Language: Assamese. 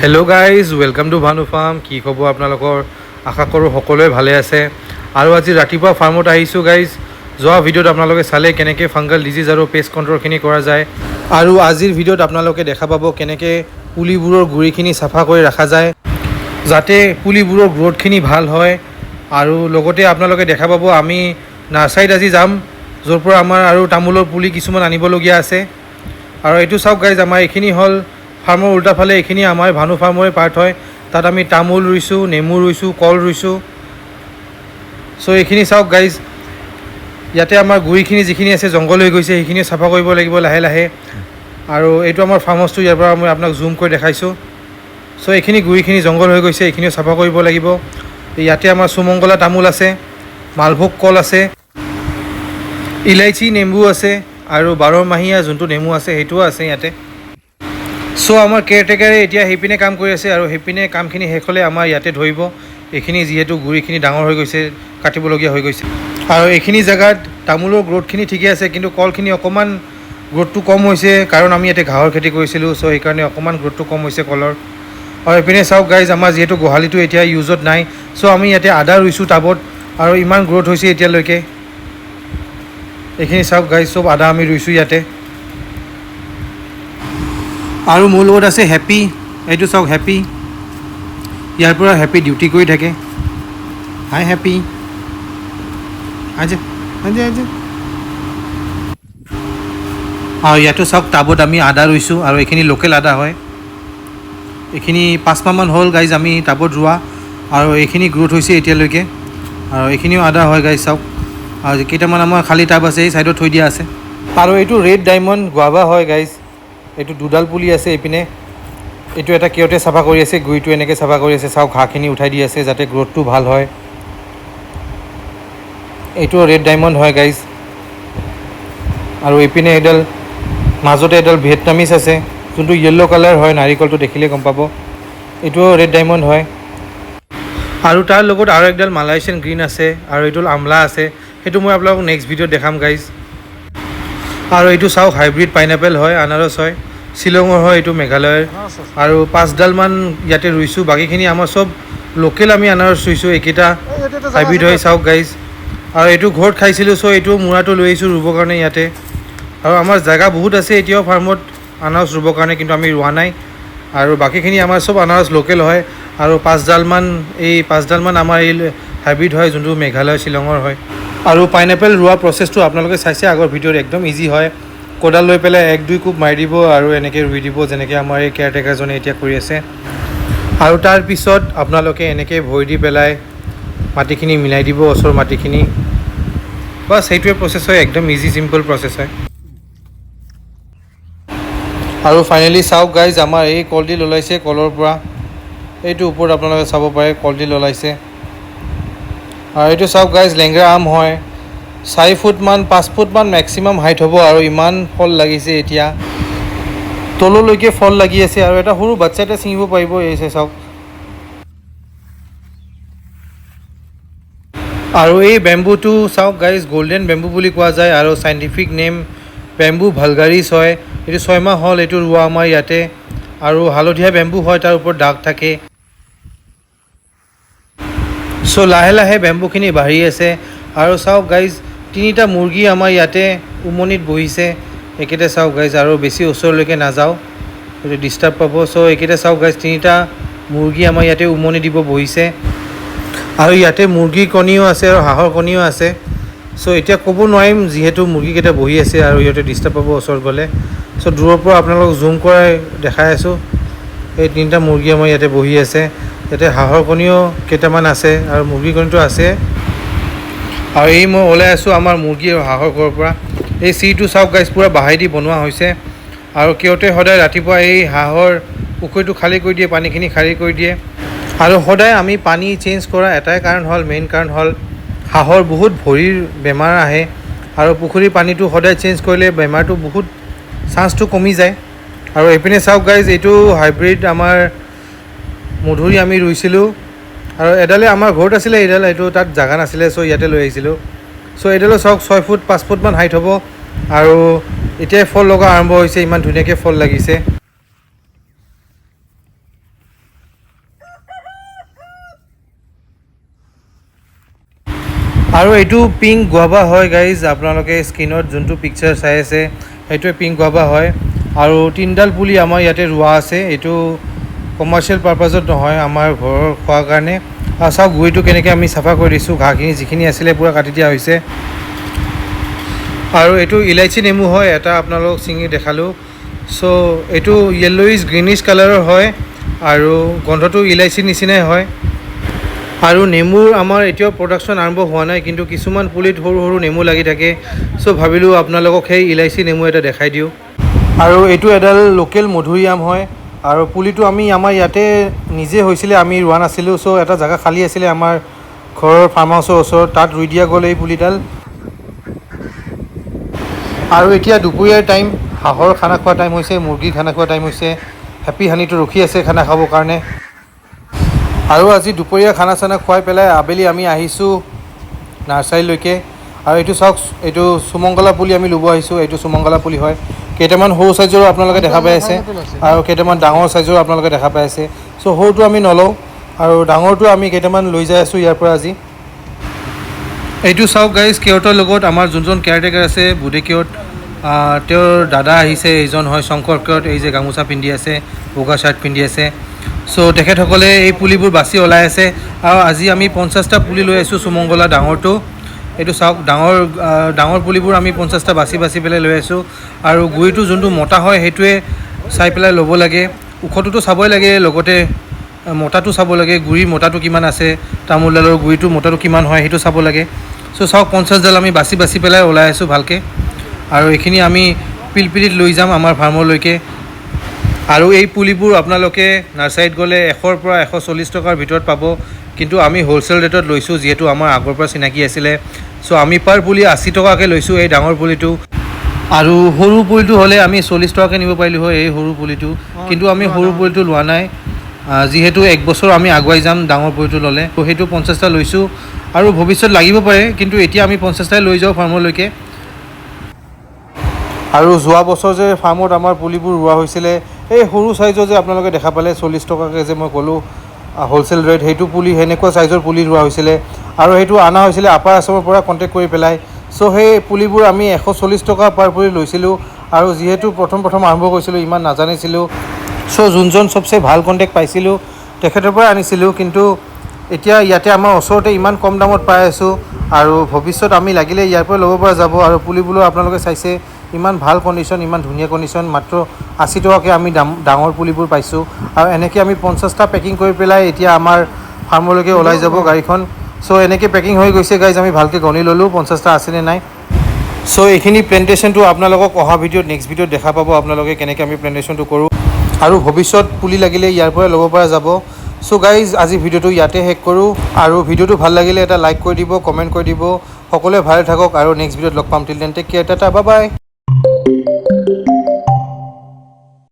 Hello' guys, welcome to Bhanu farm. কি খবৰ আপোনালোকৰ? আশা কৰোঁ সকলোৱে ভালে আছে। আৰু আজি ৰাতিপুৱা ফাৰ্মত আহিছোঁ গাইজ। যোৱা ভিডিঅ'ত আপোনালোকে চালে কেনেকৈ ফাংগাল ডিজিজ আৰু পেষ্ট কণ্ট্ৰলখিনি কৰা যায়, আৰু আজিৰ ভিডিঅ'ত আপোনালোকে দেখা পাব কেনেকৈ পুলিবোৰৰ গুৰিখিনি চাফা কৰি ৰখা যায় যাতে পুলিবোৰৰ গ্ৰ'থখিনি ভাল হয়। আৰু লগতে আপোনালোকে দেখা পাব আমি নাৰ্চাৰীত আজি যাম, য'ৰ পৰা আমাৰ আৰু তামোলৰ পুলি কিছুমান আনিবলগীয়া আছে। আৰু এইটো চাওক গাইজ, আমাৰ এইখিনি হ'ল ফাৰ্মৰ উল্টা ফালে, এইখিনি আমাৰ ভানু ফাৰ্মৰে পাৰ্ট হয়। তাত আমি তামোল ৰুইছোঁ, নেমু ৰুইছোঁ, কল ৰুইছোঁ। চ' এইখিনি চাওক গাইজ, ইয়াতে আমাৰ গুৰিখিনি যিখিনি আছে জংঘল হৈ গৈছে, সেইখিনি চাফা কৰিব লাগিব লাহে লাহে। আৰু এইটো আমাৰ ফাৰ্ম হাউচটো, ইয়াৰ পৰা মই আপোনাক জুম কৰি দেখাইছোঁ। চ' এইখিনি গুৰিখিনি জংঘল হৈ গৈছে, এইখিনিও চাফা কৰিব লাগিব। ইয়াতে আমাৰ চুমংগলা তামোল আছে, মালভোগ কল আছে, ইলাইচি নেমু আছে, আৰু 12 মাহীয়া যোনটো নেমু আছে সেইটোও আছে ইয়াতে। চ' আমাৰ কেয়াৰটেকাৰে এতিয়া সেইপিনে কাম কৰি আছে, আৰু সেইপিনে কামখিনি শেষ হ'লে আমাৰ ইয়াতে ধৰিব। এইখিনি যিহেতু গুৰিখিনি ডাঙৰ হৈ গৈছে, কাটিবলগীয়া হৈ গৈছে। আৰু এইখিনি জেগাত তামোলৰ গ্ৰ'থখিনি ঠিকে আছে, কিন্তু কলখিনি অকণমান গ্ৰ'থটো কম হৈছে, কাৰণ আমি ইয়াতে ঘাঁহৰ খেতি কৰিছিলোঁ। চ' সেইকাৰণে অকণমান গ্ৰ'থটো কম হৈছে কলৰ। আৰু এইপিনে চাওক গাইজ, আমাৰ যিহেতু গোহালিটো এতিয়া ইউজত নাই, চ' আমি ইয়াতে আদা ৰুইছোঁ টাবত, আৰু ইমান গ্ৰ'থ হৈছে এতিয়ালৈকে। এইখিনি চাওক গাইজ, চব আদা আমি ৰুইছোঁ ইয়াতে। আৰু মোৰ লগত আছে হেপী, এইটো চাওক হেপী, ইয়াৰ পৰা হেপী ডিউটি কৰি থাকে। হাই হেপী, আজা আজা আজা। আৰু ইয়াতো চাওক টাবত আমি আদা ৰুইছোঁ, আৰু এইখিনি লোকেল আদা হয়। এইখিনি 5 মাহমান হ'ল গাইজ আমি টাবত ৰোৱা, আৰু এইখিনি গ্ৰ'থ হৈছে এতিয়ালৈকে। আৰু এইখিনিও আদা হয় গাইজ চাওক। আৰু কেইটামান আমাৰ খালী টাব আছে, এই ছাইডত থৈ দিয়া আছে। আৰু এইটো ৰেড ডায়মণ্ড গুৱাভা হয় গাইজ। এইটো দুডাল পুলি আছে এইপিনে। এইটো এটা কিয়তে চাফা কৰি আছে, গুৰিটো এনেকৈ চাফা কৰি আছে। চাওক ঘাঁহখিনি উঠাই দি আছে যাতে গ্ৰ'থটো ভাল হয়। এইটো ৰেড ডায়মণ্ড হয় গাইজ। আৰু এইপিনে এডাল মাজতে এডাল ভিয়েটনামিজ আছে, যোনটো য়েল্ল' কালাৰ হয়, নাৰিকলটো দেখিলে গম পাব। এইটোও ৰেড ডায়মণ্ড হয়। আৰু তাৰ লগত আৰু একডাল মালয়েছিয়ান গ্ৰীণ আছে, আৰু এইটো আমলা আছে। সেইটো মই আপোনালোকক নেক্সট ভিডিঅ'ত দেখাম গাইজ। আৰু এইটো চাওক হাইব্ৰিড পাইনাপেল হয়, আনাৰস হয়, শ্বিলঙৰ হয়, এইটো মেঘালয়ৰ। আৰু 5ডালমান ইয়াতে ৰুইছোঁ, বাকীখিনি আমাৰ চব লোকেল আমি আনাৰস ৰুইছোঁ। এইকেইটা হাইব্ৰিড হয় চাওক গাইজ। আৰু এইটো ঘৰত খাইছিলোঁ, চ' এইটো মূৰাটো লৈ আহিছোঁ ৰুবৰ কাৰণে ইয়াতে। আৰু আমাৰ জেগা বহুত আছে এতিয়াও ফাৰ্মত আনাৰস ৰুবৰ কাৰণে, কিন্তু আমি ৰোৱা নাই। আৰু বাকীখিনি আমাৰ চব আনাৰস লোকেল হয়। আৰু 5ডালমান আমাৰ এই হাইব্ৰিড হয়, যোনটো মেঘালয় শ্বিলঙৰ হয়। আৰু পাইনাপেল ৰোৱা প্ৰচেছটো আপোনালোকে চাইছে আগৰ ভিডিঅ'ত, একদম ইজি হয়। কোদাল লৈ পেলাই 1-2 কোব মাৰি দিব, আৰু এনেকৈ ৰুই দিব, যেনেকৈ আমাৰ এই কেয়াৰটেকাৰজনে এতিয়া কৰি আছে। আৰু তাৰপিছত আপোনালোকে এনেকৈ ভৰি দি পেলাই মাটিখিনি মিলাই দিব, ওচৰৰ মাটিখিনি। বাছ সেইটোৱে প্ৰচেছ হয়, একদম ইজি চিম্পল প্ৰচেছ হয়। আৰু ফাইনেলি চাওক গাইজ, আমাৰ এই কলডিল ওলাইছে কলৰ পৰা। এইটো ওপৰত আপোনালোকে চাব পাৰে, কলডিল ওলাইছে। আৰু এইটো চাওক গাইজ, লেংগৰা আম হয়। 4 ফুটমান 5 ফুটমান মেক্সিমাম হাইট হ'ব। আৰু ইমান ফল লাগিছে এতিয়া, তললৈকে ফল লাগি আছে। আৰু এটা সৰু বাচ্ছা এটা ছিঙিব পাৰিব, এই চাওক। আৰু এই বেম্বুটো চাওক গাইজ, গল্ডেন বেম্বু বুলি কোৱা যায়, আৰু চাইণ্টিফিক নেম বেম্বু ভালগাৰিছ হয়। এইটো 6 মাহ হ'ল এইটো ৰোৱা আমাৰ ইয়াতে। আৰু হালধীয়া বেম্বু হয়, তাৰ ওপৰত দাগ থাকে। চ' লাহে লাহে বেম্বুখিনি বাঢ়ি আছে। আৰু চাওক গাইজ, 3টা মুৰ্গী আমাৰ ইয়াতে উমনিত বহিছে। এইকেইটা চাওক গাইজ, আৰু বেছি ওচৰলৈকে নাযাওঁ, এইটো ডিষ্টাৰ্ব পাব। চ' এইকেইটা চাওক গাইজ, 3টা মুৰ্গী আমাৰ ইয়াতে উমনি দিব বহিছে। আৰু ইয়াতে মুৰ্গীৰ কণীও আছে, আৰু হাঁহৰ কণীও আছে। চ' এতিয়া ক'ব নোৱাৰিম, যিহেতু মুৰ্গীকেইটা বহি আছে, আৰু সিহঁতে ডিষ্টাৰ্ব পাব ওচৰত গ'লে। চ' দূৰৰ পৰা আপোনালোকক জুম কৰাই দেখাই আছোঁ। এই 3টা মুৰ্গী আমাৰ ইয়াতে বহি আছে। ইয়াতে হাঁহৰ কণীও কেইটামান আছে, আৰু মুৰ্গীৰ কণীটো আছে। আৰু এই মই ওলাই আছোঁ আমাৰ মুৰ্গী আৰু হাঁহৰ ঘৰৰ পৰা। এই চিৰিটো চাওক গাইজ, পূৰা বাঁহেদি দি বনোৱা হৈছে। আৰু সিহঁতে সদায় ৰাতিপুৱা এই হাঁহৰ পুখুৰীটো খালী কৰি দিয়ে, পানীখিনি খালী কৰি দিয়ে। আৰু সদায় আমি পানী চেঞ্জ কৰা এটাই কাৰণ হ'ল, মেইন কাৰণ হ'ল হাঁহৰ বহুত ভৰিৰ বেমাৰ আহে। আৰু পুখুৰীৰ পানীটো সদায় চেঞ্জ কৰিলে বেমাৰটো বহুত চান্সটো কমি যায়। আৰু এইপিনে চাওক গাইজ, এইটো হাইব্ৰিড আমাৰ মধুৰি আমি ৰুইছিলোঁ। আৰু এডালে আমাৰ ঘৰত আছিলে, এইটো তাত জাগা নাছিলে, চ' ইয়াতে লৈ আহিছিলোঁ। চ' এইডালো চাওক 6 ফুট 5 ফুটমান হাইট হ'ব। আৰু এতিয়াই ফল লগা আৰম্ভ হৈছে, ইমান ধুনীয়াকৈ ফল লাগিছে। আৰু এইটো পিংক গুৱাভা হয় গাইজ, আপোনালোকে স্ক্ৰীনত যোনটো পিকচাৰ চাই আছে সেইটোৱে পিংক গুৱাভা হয়। আৰু 3ডাল পুলি আমাৰ ইয়াতে ৰোৱা আছে, এইটো কমাৰ্চিয়েল পাৰপাজত নহয়, আমাৰ ঘৰৰ খোৱাৰ কাৰণে। আৰু চাওক গুৰিটো কেনেকৈ আমি চাফা কৰি দিছোঁ, ঘাঁহখিনি যিখিনি আছিলে পূৰা কাটি দিয়া হৈছে। আৰু এইটো ইলাইচি নেমু হয়, এটা আপোনালোক ছিঙি দেখালোঁ। চ' এইটো য়েল্ল'ইছ গ্ৰীনিছ কালাৰৰ হয় আৰু গন্ধটো ইলাইচিৰ নিচিনাই হয়। আৰু নেমুৰ আমাৰ এতিয়াও প্ৰডাকশ্যন আৰম্ভ হোৱা নাই, কিন্তু কিছুমান পুলিত সৰু সৰু নেমু লাগি থাকে। চ' ভাবিলোঁ আপোনালোকক সেই ইলাইচি নেমু এটা দেখাই দিওঁ। আৰু এইটো এডাল লোকেল মধুৰিআম হয়, আৰু পুলিটো আমি আমাৰ ইয়াতে নিজে হৈছিলে, আমি ৰোৱা নাছিলোঁ। চ' এটা জেগা খালী আছিলে আমাৰ ঘৰৰ ফাৰ্ম হাউচৰ ওচৰত, তাত ৰুই দিয়া গ'ল এই পুলিডাল। আৰু এতিয়া দুপৰীয়াৰ টাইম, হাঁহৰ খানা খোৱা টাইম হৈছে, মুৰ্গীৰ খানা খোৱা টাইম হৈছে। হেপী হানিটো ৰখি আছে খানা খাবৰ কাৰণে। আৰু আজি দুপৰীয়া খানা চানা খুৱাই পেলাই আবেলি আমি আহিছোঁ নাৰ্চাৰীলৈকে। আৰু এইটো চাওক, এইটো সুমংগলা পুলি আমি ল'ব আহিছোঁ, এইটো সুমংগলা পুলি হয়। কেইটামান সৰু চাইজৰো আপোনালোকে দেখা পাই আছে, আৰু কেইটামান ডাঙৰ চাইজৰো আপোনালোকে দেখা পাই আছে। চ' সৰুটো আমি নলওঁ, আৰু ডাঙৰটো আমি কেইটামান লৈ যাই আছোঁ ইয়াৰ পৰা আজি। এইটো চাওক গাইজ, কেৱটৰ লগত আমাৰ যোনজন কেয়াৰটেকাৰ আছে বুধে কেৱট, তেওঁৰ দাদা আহিছে, এইজন হয় শংকৰ কেৱট, এই যে গামোচা পিন্ধি আছে, বগা শ্বাৰ্ট পিন্ধি আছে। চ' তেখেতসকলে এই পুলিবোৰ বাছি ওলাই আছে। আৰু আজি আমি 50টা পুলি লৈ আহিছোঁ সুমংগলা ডাঙৰটো। এইটো চাওক, ডাঙৰ পুলিবোৰ আমি 50টা বাছি পেলাই লৈ আছোঁ। আৰু গুৰিটো যোনটো মতা হয় সেইটোৱে চাই পেলাই ল'ব লাগে, ওখটোতো চাবই লাগে, লগতে মতাটো চাব লাগে, গুৰিৰ মতাটো কিমান আছে, তামোলডালৰ গুৰিটো মতাটো কিমান হয় সেইটো চাব লাগে। চ' চাওক 50ডাল আমি বাছি পেলাই ওলাই আছোঁ ভালকৈ। আৰু এইখিনি আমি পিলপিলিত লৈ যাম আমাৰ ফাৰ্মলৈকে। আৰু এই পুলিবোৰ আপোনালোকে নাৰ্চাৰীত গ'লে 100ৰ পৰা 140 টকাৰ ভিতৰত পাব, কিন্তু আমি হ'লচেল ৰেটত লৈছোঁ, যিহেতু আমাৰ আগৰ পৰা চিনাকি আছিলে। চ' আমি পাৰ পুলি 80 টকাকৈ লৈছোঁ এই ডাঙৰ পুলিটো। আৰু সৰু পুলিটো হ'লে আমি 40 টকাকৈ নিব পাৰিলোঁ হয় এই সৰু পুলিটো, কিন্তু আমি সৰু পুলিটো লোৱা নাই, যিহেতু 1 বছৰ আমি আগুৱাই যাম ডাঙৰ পুলিটো ল'লে। ত' সেইটো 50টা লৈছোঁ, আৰু ভৱিষ্যত লাগিব পাৰে, কিন্তু এতিয়া আমি 50টাই লৈ যাওঁ ফাৰ্মলৈকে। আৰু যোৱা বছৰ যে ফাৰ্মত আমাৰ পুলিবোৰ ৰোৱা হৈছিলে, এই সৰু চাইজৰ যে আপোনালোকে দেখা পালে 40 টকাকৈ যে মই ক'লোঁ হ'লচেল ৰেট, সেইটো পুলি সেনেকুৱা চাইজৰ পুলি ৰোৱা হৈছিলে। আৰু সেইটো অনা হৈছিলে আপাৰ আছামৰ পৰা কণ্টেক্ট কৰি পেলাই। চ' সেই পুলিবোৰ আমি 140 টকা পাৰ পুলি লৈছিলোঁ। আৰু যিহেতু প্ৰথম আৰম্ভ কৰিছিলোঁ, ইমান নাজানিছিলোঁ। চ' যোনজন চবচে ভাল কণ্টেক্ট পাইছিলোঁ তেখেতৰ পৰা আনিছিলোঁ, কিন্তু এতিয়া ইয়াতে আমাৰ ওচৰতে ইমান কম দামত পাই আছোঁ। আৰু ভৱিষ্যত আমি লাগিলে ইয়াৰ পৰা ল'ব পৰা যাব। আৰু পুলিবোৰো আপোনালোকে চাইছে, ইমান ভাল কণ্ডিশ্যন, ইমান ধুনীয়া কণ্ডিশ্যন, মাত্ৰ 80 টকাকৈ আমি ডাঙৰ পুলিবোৰ পাইছোঁ। আৰু এনেকৈ আমি 50টা পেকিং কৰি পেলাই এতিয়া আমাৰ ফাৰ্মলৈকে ওলাই যাব গাড়ীখন। চ' এনেকৈ পেকিং হৈ গৈছে গাইজ, আমি ভালকৈ গণি ল'লোঁ 50টা আছেনে নাই। চ' এইখিনি প্লেণ্টেশ্যনটো আপোনালোকক অহা ভিডিঅ'ত, নেক্সট ভিডিঅ'ত দেখা পাব আপোনালোকে কেনেকৈ আমি প্লেণ্টেশ্যনটো কৰোঁ। আৰু ভৱিষ্যত পুলি লাগিলে ইয়াৰ পৰা ল'ব পৰা যাব। চ' গাইজ আজি ভিডিঅ'টো ইয়াতে শেষ কৰোঁ। আৰু ভিডিঅ'টো ভাল লাগিলে এটা লাইক কৰি দিব, কমেণ্ট কৰি দিব। সকলোৱে ভালে থাকক, আৰু নেক্সট ভিডিঅ'ত লগ পাম। Till then take care, tata, bye বাই।